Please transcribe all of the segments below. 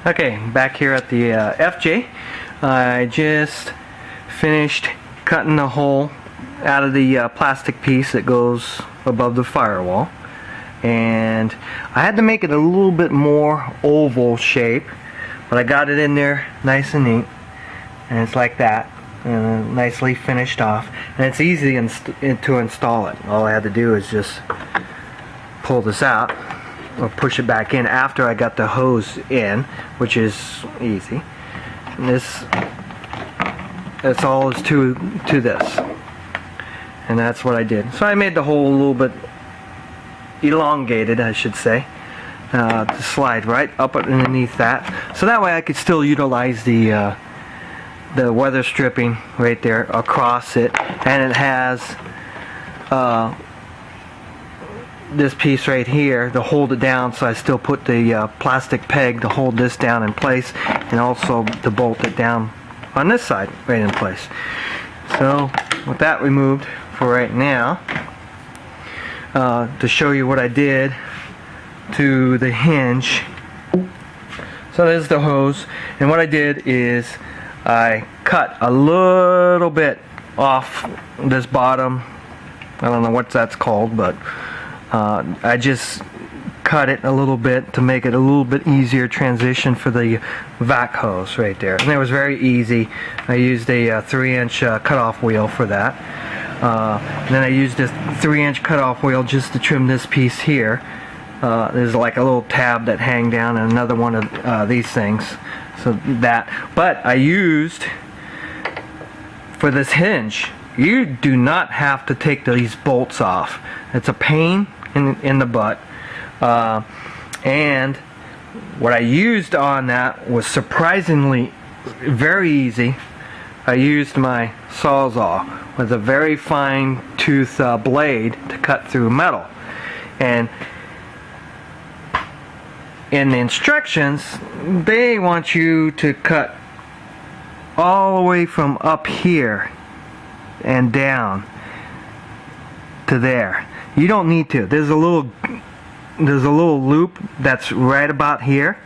Okay, back here at the FJ, I just finished cutting the hole out of the plastic piece that goes above the firewall, and I had to make it a little bit more oval shape, but I got it in there nice and neat, and it's like that, and nicely finished off, and it's easy to install it. All I had to do is just pull this out or push it back in after I got the hose in, which is easy. And that's all is to this, and that's what I did. So I made the hole a little bit elongated, I should say, to slide right up underneath that, so that way I could still utilize the weather stripping right there across it, and it has this piece right here to hold it down, so I still put the plastic peg to hold this down in place, and also to bolt it down on this side right in place. So with that removed for right now, to show you what I did to the hinge. So there's the hose, and what I did is I cut a little bit off this bottom, I don't know what that's called, but I just cut it a little bit to make it a little bit easier transition for the vac hose right there. And it was very easy. I used a 3-inch cutoff wheel for that. And then I used this 3-inch cutoff wheel just to trim this piece here. There's like a little tab that hang down, and another one of these things. So that. But I used, for this hinge, you do not have to take these bolts off. It's a pain in the butt, and what I used on that was surprisingly very easy. I used my Sawzall with a very fine tooth blade to cut through metal, and in the instructions they want you to cut all the way from up here and down to there. You don't need to. There's a little loop that's right about here.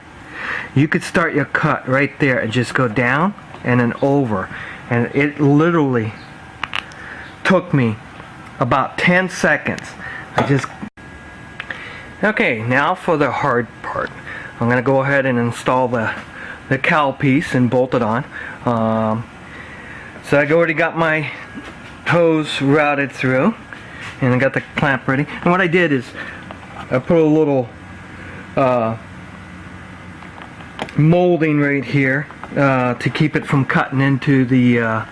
You could start your cut right there and just go down and then over, and it literally took me about 10 seconds. Okay, now for the hard part. I'm gonna go ahead and install the cowl piece and bolt it on. So I already got my hose routed through, and I got the clamp ready. And what I did is I put a little molding right here to keep it from cutting into the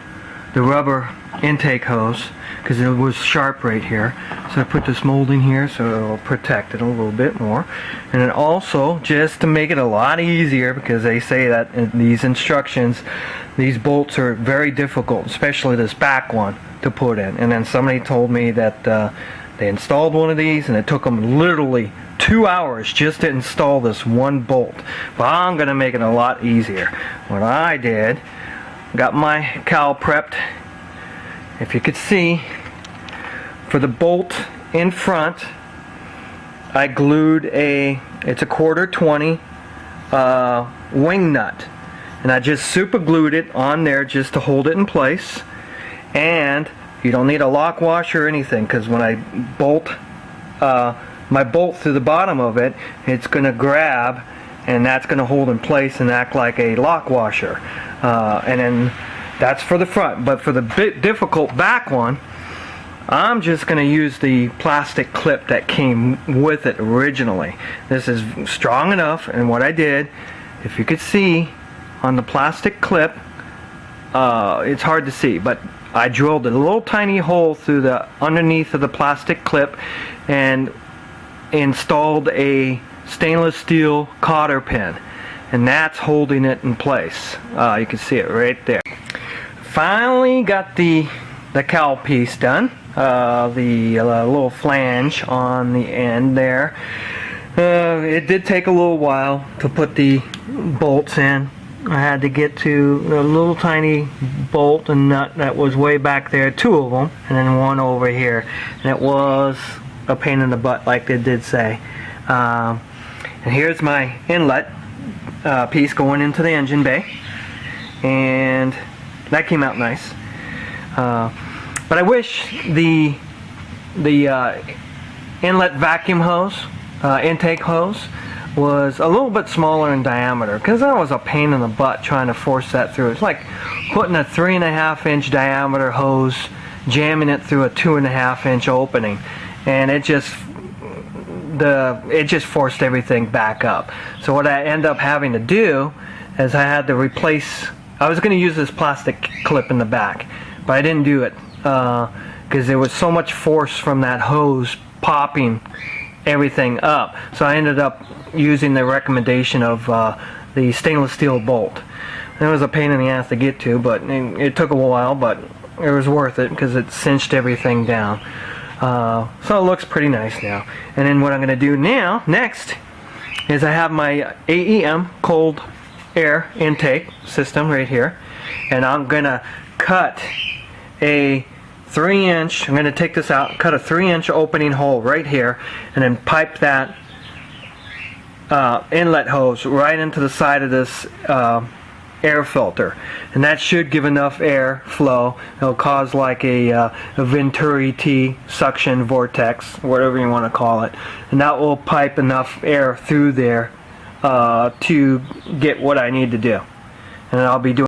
rubber intake hose, because it was sharp right here. So I put this molding here so it will protect it a little bit more. And then also, just to make it a lot easier, because they say that in these instructions these bolts are very difficult, especially this back one, to put in. And then somebody told me that they installed one of these and it took them literally 2 hours just to install this one bolt. But I'm going to make it a lot easier. What I did, got my cowl prepped. If you could see, for the bolt in front, I glued it's a 1/4 20 wing nut, and I just super glued it on there just to hold it in place. And you don't need a lock washer or anything, because when I bolt my bolt through the bottom of it, it's going to grab, and that's going to hold in place and act like a lock washer. And then that's for the front. But for the difficult back one, I'm just going to use the plastic clip that came with it originally. This is strong enough, and what I did, if you could see on the plastic clip, it's hard to see, but I drilled a little tiny hole through the underneath of the plastic clip and installed a stainless steel cotter pin, and that's holding it in place. You can see it right there. Finally got the cowl piece done. The little flange on the end there. It did take a little while to put the bolts in. I had to get to a little tiny bolt and nut that was way back there, 2 of them, and then one over here. And it was a pain in the butt, like they did say. And here's my inlet. piece going into the engine bay, and that came out nice. But I wish the inlet vacuum hose, intake hose, was a little bit smaller in diameter, because that was a pain in the butt trying to force that through. It's like putting a 3.5-inch diameter hose, jamming it through a 2.5-inch opening, and it just forced everything back up. So what I end up having to do is I had to replace. I was going to use this plastic clip in the back, but I didn't do it because there was so much force from that hose popping everything up. So I ended up using the recommendation of the stainless steel bolt. It was a pain in the ass to get to, but it took a while, but it was worth it because it cinched everything down. So it looks pretty nice now. And then what I'm going to do next is I have my AEM cold air intake system right here, and I'm going to cut a 3-inch, I'm going to take this out, cut a 3-inch opening hole right here, and then pipe that inlet hose right into the side of this air filter, and that should give enough air flow. It'll cause like a Venturi T suction vortex, whatever you want to call it, and that will pipe enough air through there to get what I need to do. And I'll be doing